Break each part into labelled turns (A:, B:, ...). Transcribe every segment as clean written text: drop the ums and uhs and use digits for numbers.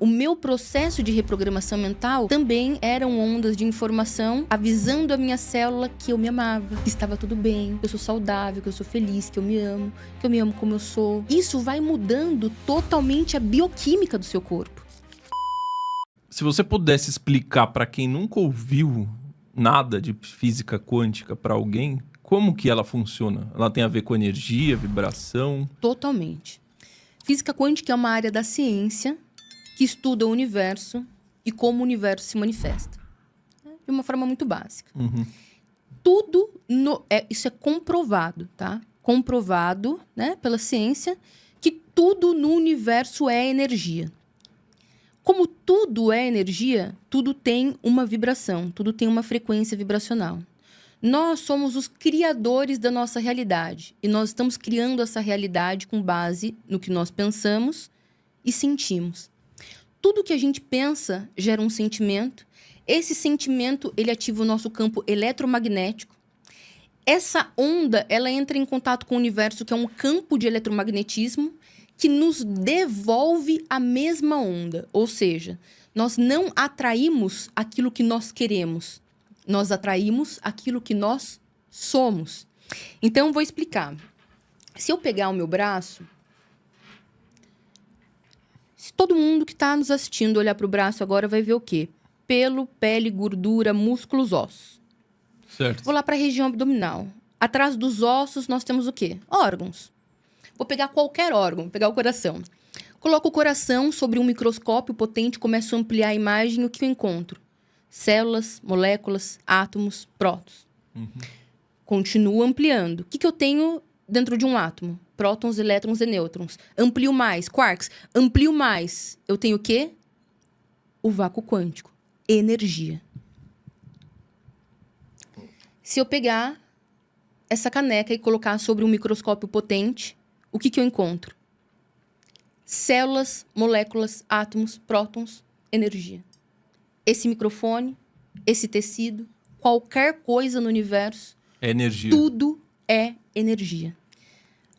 A: O meu processo de reprogramação mental também eram ondas de informação avisando a minha célula que eu me amava, que estava tudo bem, que eu sou saudável, que eu sou feliz, que eu me amo como eu sou. Isso vai mudando totalmente a bioquímica do seu corpo.
B: Se você pudesse explicar para quem nunca ouviu nada de física quântica para alguém, como que ela funciona? Ela tem a ver com energia, vibração?
A: Totalmente. Física quântica é uma área da ciência que estuda o universo e como o universo se manifesta. De uma forma muito básica.
B: Uhum.
A: Isso é comprovado, tá? Comprovado, né, pela ciência, que tudo no universo é energia. Como tudo é energia, tudo tem uma vibração, tudo tem uma frequência vibracional. Nós somos os criadores da nossa realidade. E nós estamos criando essa realidade com base no que nós pensamos e sentimos. Tudo que a gente pensa gera um sentimento. Esse sentimento, ele ativa o nosso campo eletromagnético. Essa onda, ela entra em contato com o universo, que é um campo de eletromagnetismo, que nos devolve a mesma onda. Ou seja, nós não atraímos aquilo que nós queremos. Nós atraímos aquilo que nós somos. Então, vou explicar. Se eu pegar o meu braço, se todo mundo que está nos assistindo olhar para o braço agora, vai ver o quê? Pelo, pele, gordura, músculos, ossos.
B: Certo.
A: Vou lá para a região abdominal. Atrás dos ossos, nós temos o quê? Órgãos. Vou pegar qualquer órgão, vou pegar o coração. Coloco o coração sobre um microscópio potente, começo a ampliar a imagem, o que eu encontro? Células, moléculas, átomos, prótons.
B: Uhum.
A: Continuo ampliando. O que eu tenho dentro de um átomo? Prótons, elétrons e nêutrons. Amplio mais. Quarks. Amplio mais. Eu tenho o quê? O vácuo quântico. Energia. Se eu pegar essa caneca e colocar sobre um microscópio potente, o que eu encontro? Células, moléculas, átomos, prótons, energia. Esse microfone, esse tecido, qualquer coisa no universo...
B: É energia.
A: Tudo é energia.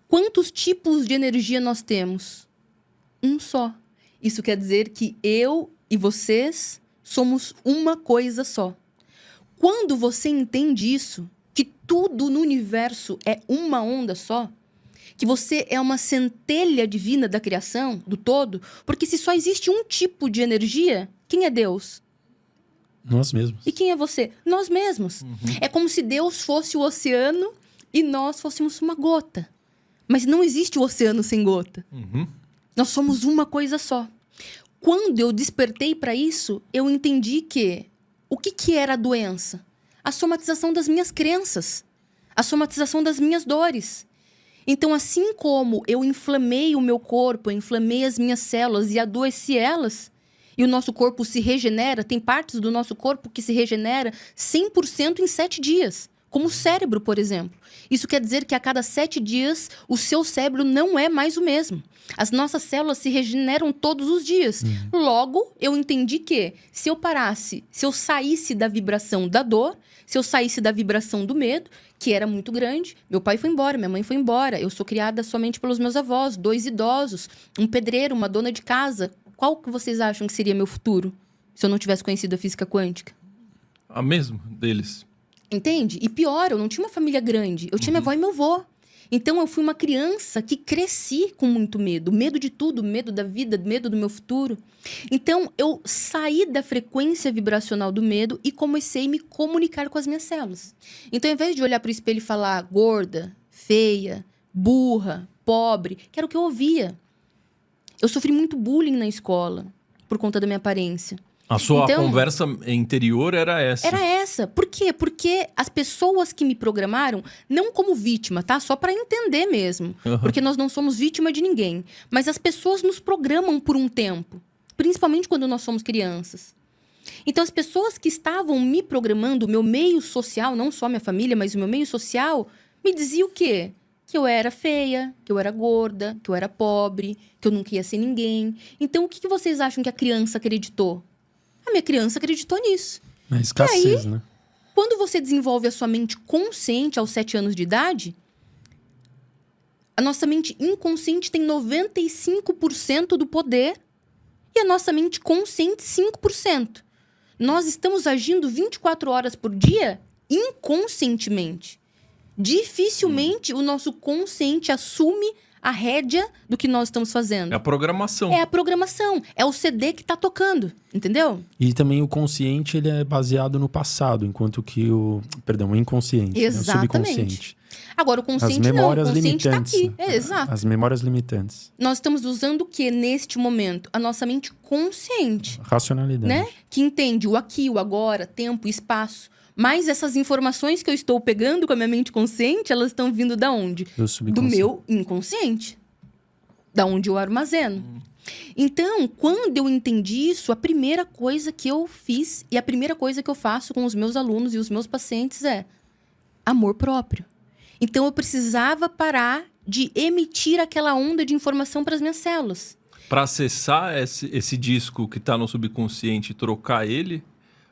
A: Quantos tipos de energia nós temos? Um só. Isso quer dizer que eu e vocês somos uma coisa só. Quando você entende isso, que tudo no universo é uma onda só, que você é uma centelha divina da criação, do todo, porque se só existe um tipo de energia, quem é Deus?
C: Nós mesmos.
A: E quem é você? Nós mesmos.
B: Uhum.
A: É como se Deus fosse o oceano e nós fôssemos uma gota. Mas não existe o oceano sem gota.
B: Uhum.
A: Nós somos uma coisa só. Quando eu despertei para isso, eu entendi que... O que era a doença? A somatização das minhas crenças. A somatização das minhas dores. Então, assim como eu inflamei o meu corpo, eu inflamei as minhas células e adoeci elas... E o nosso corpo se regenera, tem partes do nosso corpo que se regenera 100% em 7 dias. Como o cérebro, por exemplo. Isso quer dizer que a cada 7 dias, o seu cérebro não é mais o mesmo. As nossas células se regeneram todos os dias. Logo, eu entendi que se eu parasse, se eu saísse da vibração da dor, se eu saísse da vibração do medo, que era muito grande, meu pai foi embora, minha mãe foi embora, eu sou criada somente pelos meus avós, 2 idosos, um pedreiro, uma dona de casa. Qual que vocês acham que seria meu futuro se eu não tivesse conhecido a física quântica?
B: A mesma deles.
A: Entende? E pior, eu não tinha uma família grande. Eu tinha minha avó e meu avô. Então, eu fui uma criança que cresci com muito medo. Medo de tudo, medo da vida, medo do meu futuro. Então, eu saí da frequência vibracional do medo e comecei a me comunicar com as minhas células. Então, ao invés de olhar para o espelho e falar gorda, feia, burra, pobre, que era o que eu ouvia. Eu sofri muito bullying na escola por conta da minha aparência.
B: A sua conversa interior era essa?
A: Era essa. Por quê? Porque as pessoas que me programaram, não como vítima, tá? Só para entender mesmo.
B: Uhum.
A: Porque nós não somos vítima de ninguém. Mas as pessoas nos programam por um tempo. Principalmente quando nós somos crianças. Então, as pessoas que estavam me programando, o meu meio social, não só minha família, mas o meu meio social, me diziam o quê? Que eu era feia, que eu era gorda, que eu era pobre, que eu nunca ia ser ninguém. Então, o que vocês acham que a criança acreditou? A minha criança acreditou nisso.
C: É escassez, né?
A: Quando você desenvolve a sua mente consciente aos 7 anos de idade, a nossa mente inconsciente tem 95% do poder E a nossa mente consciente, 5%. Nós estamos agindo 24 horas por dia inconscientemente. Dificilmente o nosso consciente assume a rédea do que nós estamos fazendo.
B: É a programação.
A: É a programação. É o CD que tá tocando. Entendeu?
C: E também o consciente, ele é baseado no passado, enquanto que o inconsciente, né? O
A: Exatamente.
C: subconsciente.
A: Agora, o consciente
C: As memórias
A: não. O consciente tá
C: limitantes.
A: aqui. É, exato.
C: As memórias limitantes.
A: Nós estamos usando o que neste momento? A nossa mente consciente,
C: Racionalidade.
A: né? Que entende o aqui, o agora, tempo, espaço. Mas essas informações que eu estou pegando com a minha mente consciente, elas estão vindo da onde?
C: Do
A: Do
C: subconsciente.
A: meu inconsciente. Da onde eu armazeno. Então, quando eu entendi isso, a primeira coisa que eu fiz e a primeira coisa que eu faço com os meus alunos e os meus pacientes é amor próprio. Então, eu precisava parar de emitir aquela onda de informação para as minhas células.
B: Para acessar esse disco que está no subconsciente e trocar ele,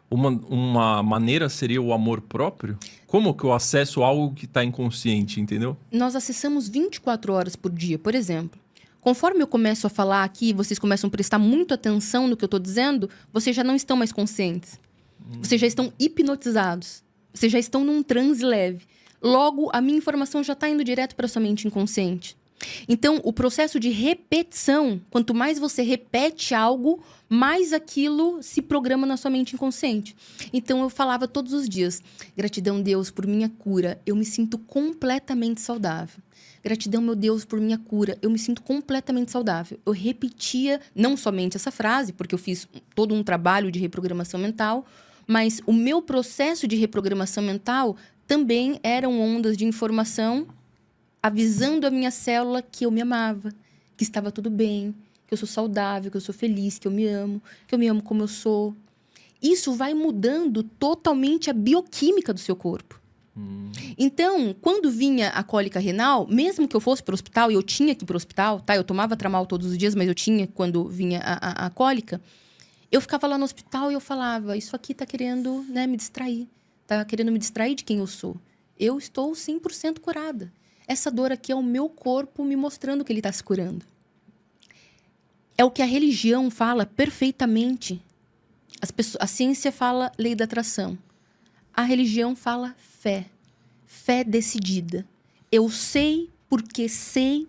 B: uma maneira seria o amor próprio? Como que eu acesso algo que está inconsciente, entendeu?
A: Nós acessamos 24 horas por dia, por exemplo. Conforme eu começo a falar aqui, vocês começam a prestar muito atenção no que eu estou dizendo, vocês já não estão mais conscientes. Vocês já estão hipnotizados. Vocês já estão num transe leve. Logo, a minha informação já está indo direto para sua mente inconsciente. Então, o processo de repetição, quanto mais você repete algo, mais aquilo se programa na sua mente inconsciente. Então, eu falava todos os dias, gratidão, Deus, por minha cura, eu me sinto completamente saudável. Gratidão, meu Deus, por minha cura, eu me sinto completamente saudável. Eu repetia não somente essa frase, porque eu fiz todo um trabalho de reprogramação mental, mas o meu processo de reprogramação mental também eram ondas de informação avisando a minha célula que eu me amava, que estava tudo bem, que eu sou saudável, que eu sou feliz, que eu me amo como eu sou. Isso vai mudando totalmente a bioquímica do seu corpo. Então, quando vinha a cólica renal, mesmo que eu fosse para o hospital, e eu tinha que ir para o hospital, tá? Eu tomava Tramal todos os dias, mas eu tinha quando vinha a cólica, eu ficava lá no hospital e eu falava, isso aqui tá querendo, né, me distrair. Tá querendo me distrair de quem eu sou. Eu estou 100% curada. Essa dor aqui é o meu corpo me mostrando que ele está se curando. É o que a religião fala perfeitamente. A ciência fala lei da atração. A religião fala fé. Fé decidida. Eu sei porque sei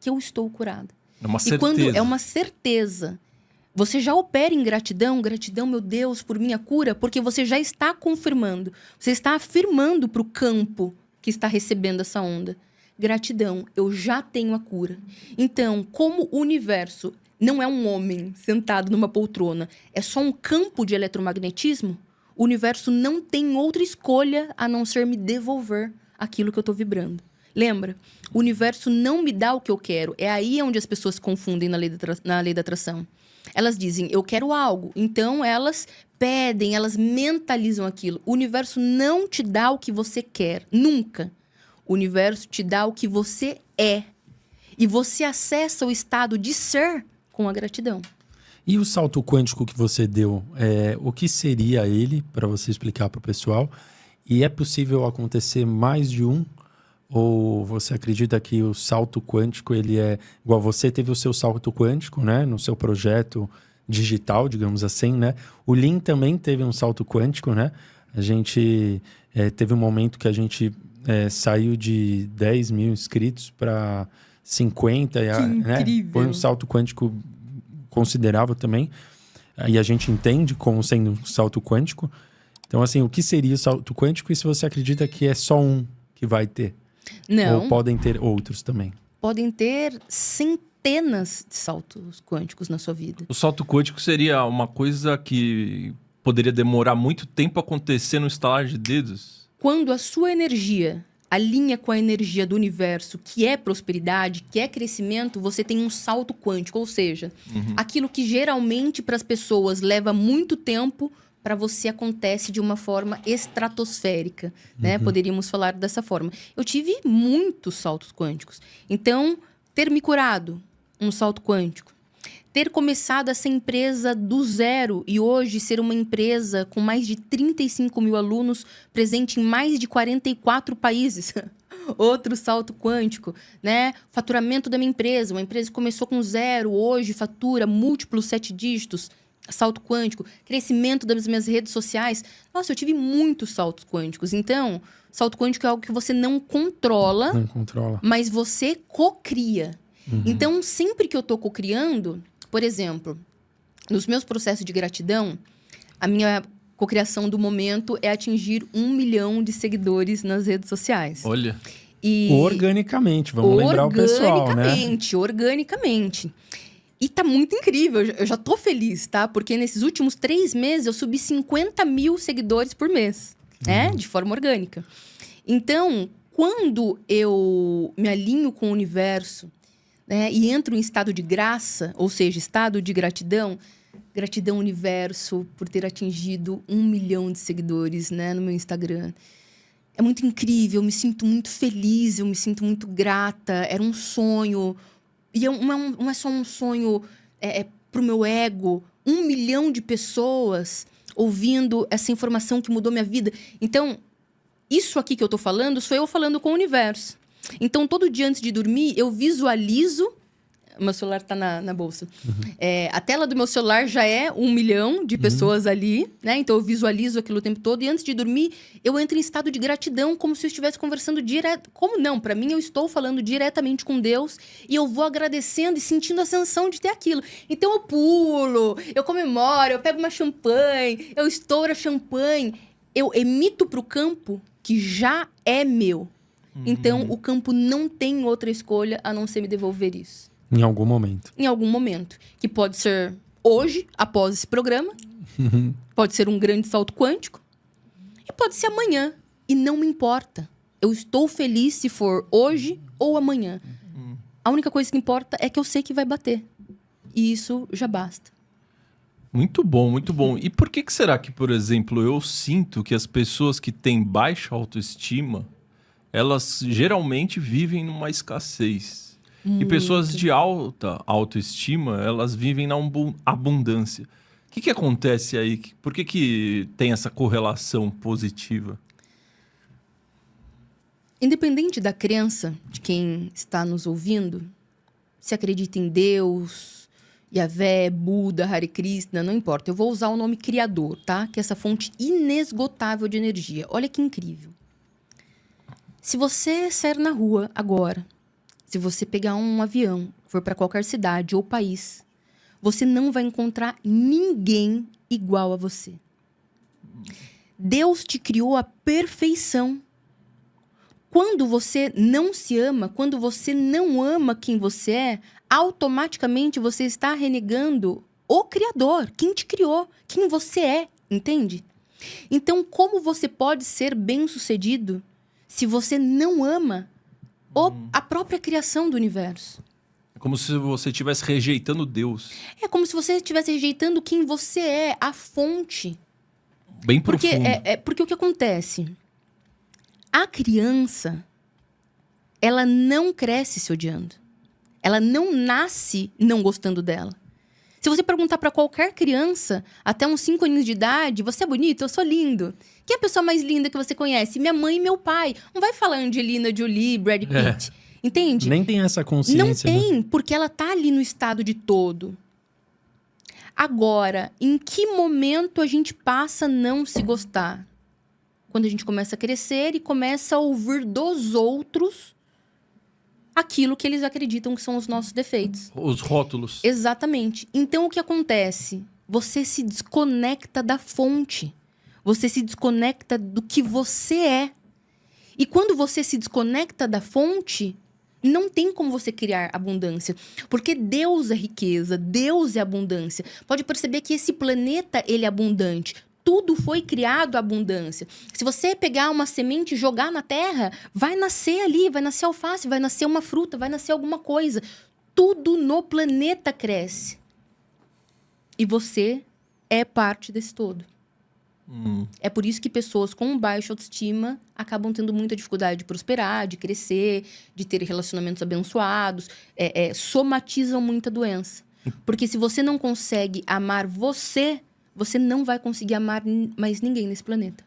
A: que eu estou curada.
B: É uma certeza.
A: E quando é uma certeza, você já opera em gratidão, gratidão, meu Deus, por minha cura, porque você já está confirmando. Você está afirmando para o campo que está recebendo essa onda. Gratidão, eu já tenho a cura. Então, como o universo não é um homem sentado numa poltrona, é só um campo de eletromagnetismo, o universo não tem outra escolha a não ser me devolver aquilo que eu estou vibrando. Lembra? O universo não me dá o que eu quero. É aí onde as pessoas se confundem na lei da atração. Elas dizem, eu quero algo. Então, elas pedem, elas mentalizam aquilo. O universo não te dá o que você quer. Nunca. O universo te dá o que você é. E você acessa o estado de ser com a gratidão.
C: E o salto quântico que você deu, o que seria ele, para você explicar para o pessoal? E é possível acontecer mais de um? Ou você acredita que o salto quântico, ele é... Igual você teve o seu salto quântico, né? No seu projeto digital, digamos assim, né? O Lean também teve um salto quântico, né? A gente teve um momento que a gente saiu de 10 mil inscritos para 50.
A: Que incrível!
C: Foi um salto quântico considerável também. E a gente entende como sendo um salto quântico. Então, assim, o que seria o salto quântico? E se você acredita que é só um que vai ter?
A: Não.
C: Ou podem ter outros também?
A: Podem ter centenas de saltos quânticos na sua vida.
B: O salto quântico seria uma coisa que poderia demorar muito tempo a acontecer no estalar de dedos?
A: Quando a sua energia alinha com a energia do universo, que é prosperidade, que é crescimento, você tem um salto quântico. Ou seja, aquilo que geralmente para as pessoas leva muito tempo, para você acontece de uma forma estratosférica, né? Poderíamos falar dessa forma. Eu tive muitos saltos quânticos. Então, ter me curado, um salto quântico. Ter começado essa empresa do zero e hoje ser uma empresa com mais de 35 mil alunos, presente em mais de 44 países. Outro salto quântico, né? Faturamento da minha empresa. Uma empresa que começou com 0, hoje fatura múltiplos 7 dígitos. Salto quântico. Crescimento das minhas redes sociais. Nossa, eu tive muitos saltos quânticos. Então, salto quântico é algo que você não controla, mas você cocria. Então, sempre que eu tô cocriando, por exemplo, nos meus processos de gratidão, a minha cocriação do momento é atingir 1 milhão de seguidores nas redes sociais.
B: Olha.
C: Organicamente, vamos lembrar o pessoal, né?
A: Organicamente. E tá muito incrível, eu já tô feliz, tá? Porque nesses últimos 3 meses eu subi 50 mil seguidores por mês, né? De forma orgânica. Então, quando eu me alinho com o universo, né? E entro em estado de graça, ou seja, estado de gratidão, gratidão universo por ter atingido 1 milhão de seguidores, né? No meu Instagram. É muito incrível, eu me sinto muito feliz, eu me sinto muito grata, era um sonho... E não é só um sonho pro meu ego. 1 milhão de pessoas ouvindo essa informação que mudou minha vida. Então, isso aqui que eu tô falando, sou eu falando com o universo. Então, todo dia antes de dormir, eu visualizo... Meu celular tá na bolsa. A tela do meu celular já é 1 milhão de pessoas ali, né? Então, eu visualizo aquilo o tempo todo. E antes de dormir, eu entro em estado de gratidão, como se eu estivesse conversando direto... Como não? Para mim, eu estou falando diretamente com Deus. E eu vou agradecendo e sentindo a sensação de ter aquilo. Então, eu pulo, eu comemoro, eu pego uma champanhe, eu estouro a champanhe. Eu emito pro campo que já é meu. Então, o campo não tem outra escolha a não ser me devolver isso.
C: Em algum momento.
A: Em algum momento. Que pode ser hoje, após esse programa. Pode ser um grande salto quântico. E pode ser amanhã. E não me importa. Eu estou feliz se for hoje ou amanhã. A única coisa que importa é que eu sei que vai bater. E isso já basta.
B: Muito bom, muito bom. E por que será que, por exemplo, eu sinto que as pessoas que têm baixa autoestima, elas geralmente vivem numa escassez? E pessoas de alta autoestima, elas vivem na abundância. O que acontece aí? Por que tem essa correlação positiva?
A: Independente da crença de quem está nos ouvindo, se acredita em Deus, Yahvé, Buda, Hare Krishna, não importa. Eu vou usar o nome Criador, tá? Que é essa fonte inesgotável de energia. Olha que incrível. Se você sair na rua agora... Se você pegar um avião, for para qualquer cidade ou país, você não vai encontrar ninguém igual a você. Deus te criou à perfeição. Quando você não se ama, quando você não ama quem você é, automaticamente você está renegando o Criador, quem te criou, quem você é, entende? Então, como você pode ser bem-sucedido se você não ama a própria criação do universo?
B: É como se você estivesse rejeitando Deus.
A: É como se você estivesse rejeitando quem você é, a fonte.
B: Bem profundo.
A: Porque o que acontece? A criança, ela não cresce se odiando. Ela não nasce não gostando dela. Se você perguntar para qualquer criança, até uns 5 anos de idade, você é bonito? Eu sou lindo. Quem é a pessoa mais linda que você conhece? Minha mãe e meu pai. Não vai falar Angelina Jolie, Brad Pitt. Entende?
C: Nem tem essa consciência.
A: Não tem,
C: né?
A: porque ela tá ali no estado de todo. Agora, em que momento a gente passa a não se gostar? Quando a gente começa a crescer e começa a ouvir dos outros aquilo que eles acreditam que são os nossos defeitos.
B: Os rótulos.
A: Exatamente. Então, o que acontece? Você se desconecta da fonte. Você se desconecta do que você é. E quando você se desconecta da fonte, não tem como você criar abundância. Porque Deus é riqueza, Deus é abundância. Pode perceber que esse planeta, ele é abundante. Tudo foi criado à abundância. Se você pegar uma semente e jogar na terra, vai nascer ali, vai nascer alface, vai nascer uma fruta, vai nascer alguma coisa. Tudo no planeta cresce. E você é parte desse todo. É por isso que pessoas com baixa autoestima acabam tendo muita dificuldade de prosperar, de crescer, de ter relacionamentos abençoados, somatizam muita doença. Porque se você não consegue amar você não vai conseguir amar mais ninguém nesse planeta.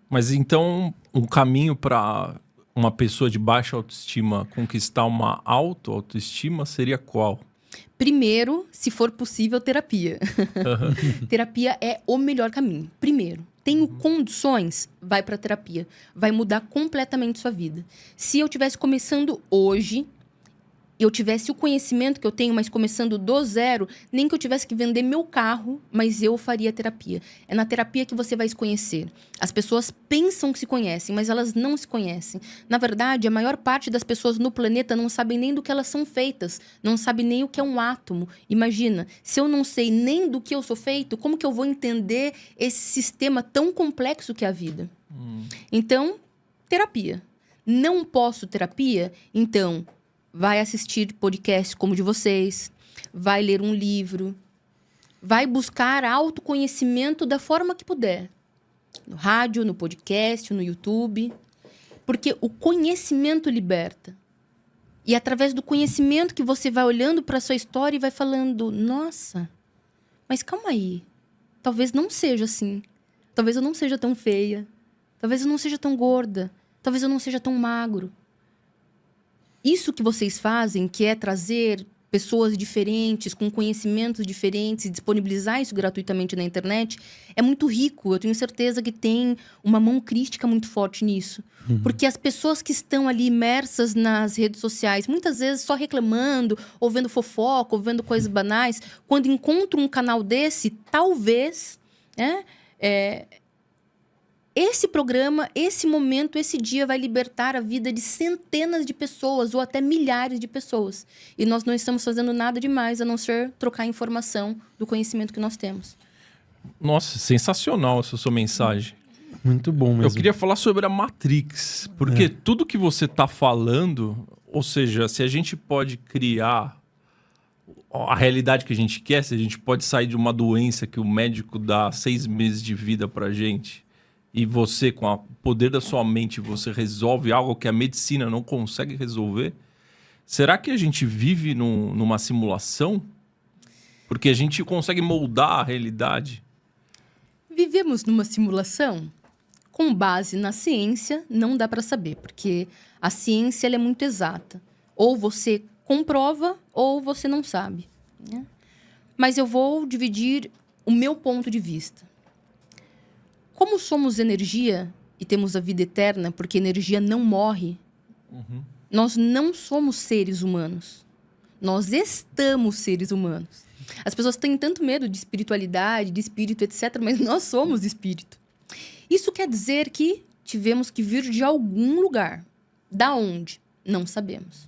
B: Mas então, um caminho para uma pessoa de baixa autoestima conquistar uma autoestima seria qual?
A: Primeiro, se for possível, terapia. Terapia é o melhor caminho. Primeiro, tenho condições, vai para terapia. Vai mudar completamente sua vida. Se eu tivesse começando hoje, eu tivesse o conhecimento que eu tenho, mas começando do zero, nem que eu tivesse que vender meu carro, mas eu faria terapia. É na terapia que você vai se conhecer. As pessoas pensam que se conhecem, mas elas não se conhecem. Na verdade, a maior parte das pessoas no planeta não sabem nem do que elas são feitas, não sabem nem o que é um átomo. Imagina, se eu não sei nem do que eu sou feito, como que eu vou entender esse sistema tão complexo que é a vida? Então, terapia. Não posso terapia? Então, vai assistir podcast como o de vocês, vai ler um livro, vai buscar autoconhecimento da forma que puder. No rádio, no podcast, no YouTube. Porque o conhecimento liberta. E através do conhecimento que você vai olhando para a sua história e vai falando, nossa, mas calma aí, talvez não seja assim. Talvez eu não seja tão feia. Talvez eu não seja tão gorda. Talvez eu não seja tão magro. Isso que vocês fazem, que é trazer pessoas diferentes, com conhecimentos diferentes, e disponibilizar isso gratuitamente na internet, é muito rico. Eu tenho certeza que tem uma mão crítica muito forte nisso. Porque as pessoas que estão ali imersas nas redes sociais, muitas vezes só reclamando, ou vendo fofoca, ou vendo coisas banais, quando encontram um canal desse, talvez, né, esse programa, esse momento, esse dia vai libertar a vida de centenas de pessoas ou até milhares de pessoas. E nós não estamos fazendo nada demais a não ser trocar informação do conhecimento que nós temos.
B: Nossa, sensacional essa sua mensagem.
C: Muito bom mesmo.
B: Eu queria falar sobre a Matrix, porque tudo que você está falando, ou seja, se a gente pode criar a realidade que a gente quer, se a gente pode sair de uma doença que o médico dá 6 meses de vida pra gente, e você, com o poder da sua mente, você resolve algo que a medicina não consegue resolver, será que a gente vive numa simulação? Porque a gente consegue moldar a realidade?
A: Vivemos numa simulação? Com base na ciência, não dá para saber, porque a ciência ela é muito exata. Ou você comprova, ou você não sabe, né? Mas eu vou dividir o meu ponto de vista. Como somos energia e temos a vida eterna, porque energia não morre, nós não somos seres humanos. Nós estamos seres humanos. As pessoas têm tanto medo de espiritualidade, de espírito, etc., mas nós somos espírito. Isso quer dizer que tivemos que vir de algum lugar. Da onde? Não sabemos.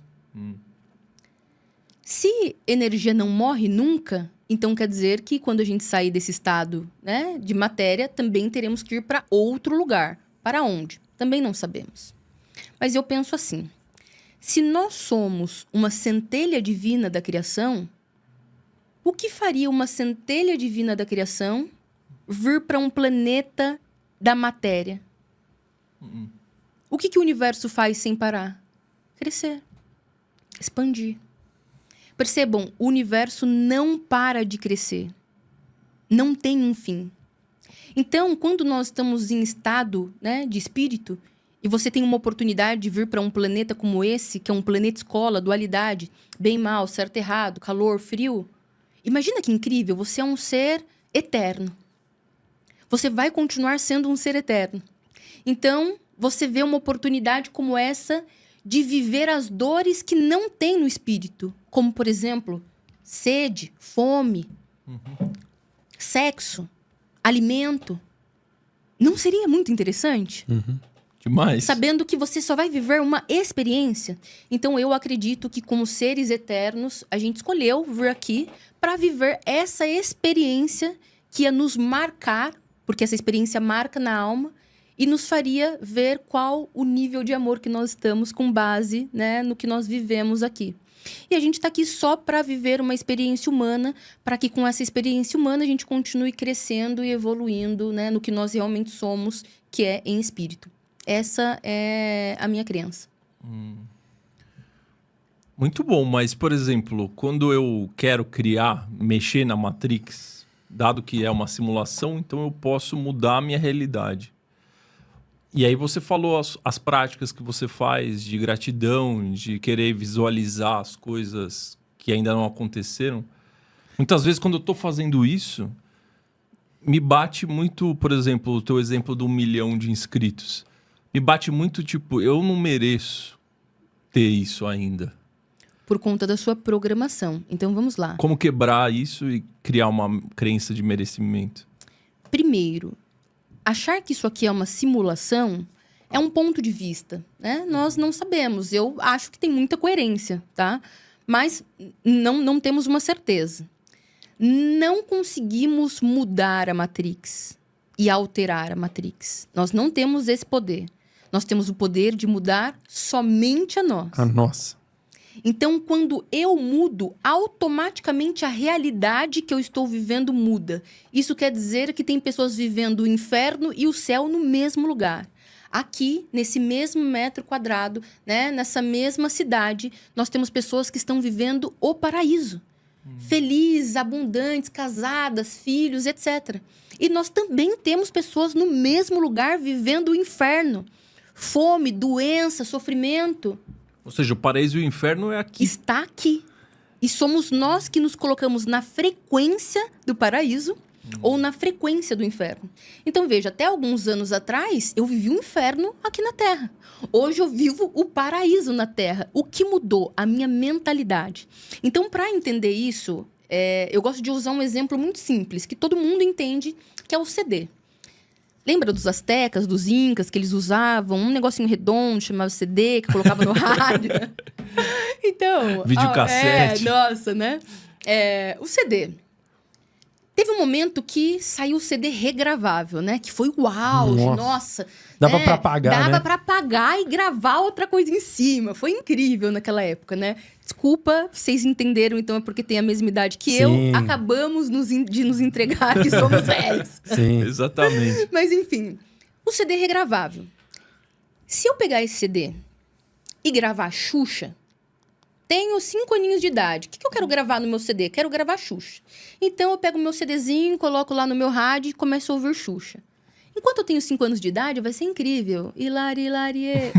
A: Se energia não morre nunca, então quer dizer que quando a gente sair desse estado, né, de matéria, também teremos que ir para outro lugar. Para onde? Também não sabemos. Mas eu penso assim, se nós somos uma centelha divina da criação, o que faria uma centelha divina da criação vir para um planeta da matéria? O que o universo faz sem parar? Crescer, expandir. Percebam, o universo não para de crescer. Não tem um fim. Então, quando nós estamos em estado, né, de espírito, e você tem uma oportunidade de vir para um planeta como esse, que é um planeta escola, dualidade, bem, mal, certo, errado, calor, frio. Imagina que incrível, você é um ser eterno. Você vai continuar sendo um ser eterno. Então, você vê uma oportunidade como essa de viver as dores que não tem no espírito. Como, por exemplo, sede, fome, sexo, alimento. Não seria muito interessante?
B: Demais.
A: Sabendo que você só vai viver uma experiência. Então, eu acredito que como seres eternos, a gente escolheu vir aqui para viver essa experiência que ia nos marcar, porque essa experiência marca na alma, e nos faria ver qual o nível de amor que nós estamos com base, né, no que nós vivemos aqui. E a gente está aqui só para viver uma experiência humana, para que com essa experiência humana a gente continue crescendo e evoluindo, né, no que nós realmente somos, que é em espírito. Essa é a minha crença.
B: Muito bom, mas, por exemplo, quando eu quero criar, mexer na Matrix, dado que é uma simulação, então eu posso mudar a minha realidade. E aí você falou as práticas que você faz de gratidão, de querer visualizar as coisas que ainda não aconteceram. Muitas vezes, quando eu tô fazendo isso, me bate muito, por exemplo, o teu exemplo do 1 milhão de inscritos. Me bate muito, tipo, eu não mereço ter isso ainda.
A: Por conta da sua programação. Então, vamos lá.
B: Como quebrar isso e criar uma crença de merecimento?
A: Primeiro, achar que isso aqui é uma simulação é um ponto de vista, né? Nós não sabemos. Eu acho que tem muita coerência, tá? Mas não temos uma certeza. Não conseguimos mudar a Matrix e alterar a Matrix. Nós não temos esse poder. Nós temos o poder de mudar somente a nós.
C: A nossa.
A: Então, quando eu mudo, automaticamente a realidade que eu estou vivendo muda. Isso quer dizer que tem pessoas vivendo o inferno e o céu no mesmo lugar. Aqui, nesse mesmo metro quadrado, né, nessa mesma cidade, nós temos pessoas que estão vivendo o paraíso. Felizes, abundantes, casadas, filhos, etc. E nós também temos pessoas no mesmo lugar vivendo o inferno. Fome, doença, sofrimento.
B: Ou seja, o paraíso e o inferno é aqui.
A: Está aqui. E somos nós que nos colocamos na frequência do paraíso ou na frequência do inferno. Então, veja, até alguns anos atrás, eu vivi um inferno aqui na Terra. Hoje eu vivo o paraíso na Terra. O que mudou? A minha mentalidade. Então, para entender isso, eu gosto de usar um exemplo muito simples, que todo mundo entende, que é o CD. Lembra dos astecas, dos incas, que eles usavam um negocinho redondo, chamava CD, que colocava no rádio? Então...
B: Videocassete.
A: Nossa, né? O CD. Teve um momento que saiu o CD regravável, né? Que foi o auge, nossa.
C: Dava pra pagar, né?
A: Dava pra pagar e gravar outra coisa em cima. Foi incrível naquela época, né? Desculpa, vocês entenderam, então é porque tem a mesma idade que eu. Acabamos de nos entregar que somos velhos.
C: Sim.
B: Exatamente.
A: Mas enfim, o CD regravável. Se eu pegar esse CD e gravar Xuxa... Tenho 5 aninhos de idade. O que eu quero gravar no meu CD? Quero gravar Xuxa. Então, eu pego o meu CDzinho, coloco lá no meu rádio e começo a ouvir Xuxa. Enquanto eu tenho 5 anos de idade, vai ser incrível. Hilari, hilarie.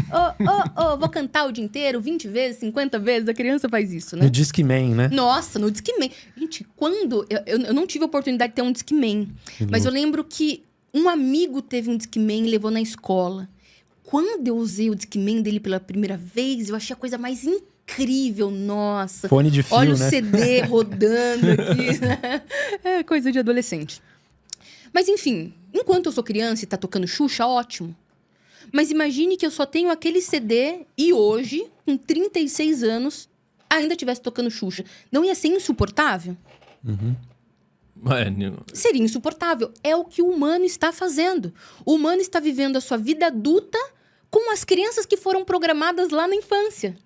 A: Vou cantar o dia inteiro, 20 vezes, 50 vezes. A criança faz isso, né?
C: No Discman, né?
A: Nossa, no Discman. Gente, quando... Eu não tive a oportunidade de ter um Discman. Mas eu lembro que um amigo teve um Discman e levou na escola. Quando eu usei o Discman dele pela primeira vez, eu achei a coisa mais incrível, nossa.
C: Fone de fio,
A: olha o
C: né?
A: CD rodando aqui, né? É coisa de adolescente. Mas enfim, enquanto eu sou criança e tá tocando Xuxa, ótimo. Mas imagine que eu só tenho aquele CD e hoje, com 36 anos, ainda estivesse tocando Xuxa. Não ia ser insuportável? Seria insuportável. É o que o humano está fazendo. O humano está vivendo a sua vida adulta com as crenças que foram programadas lá na infância.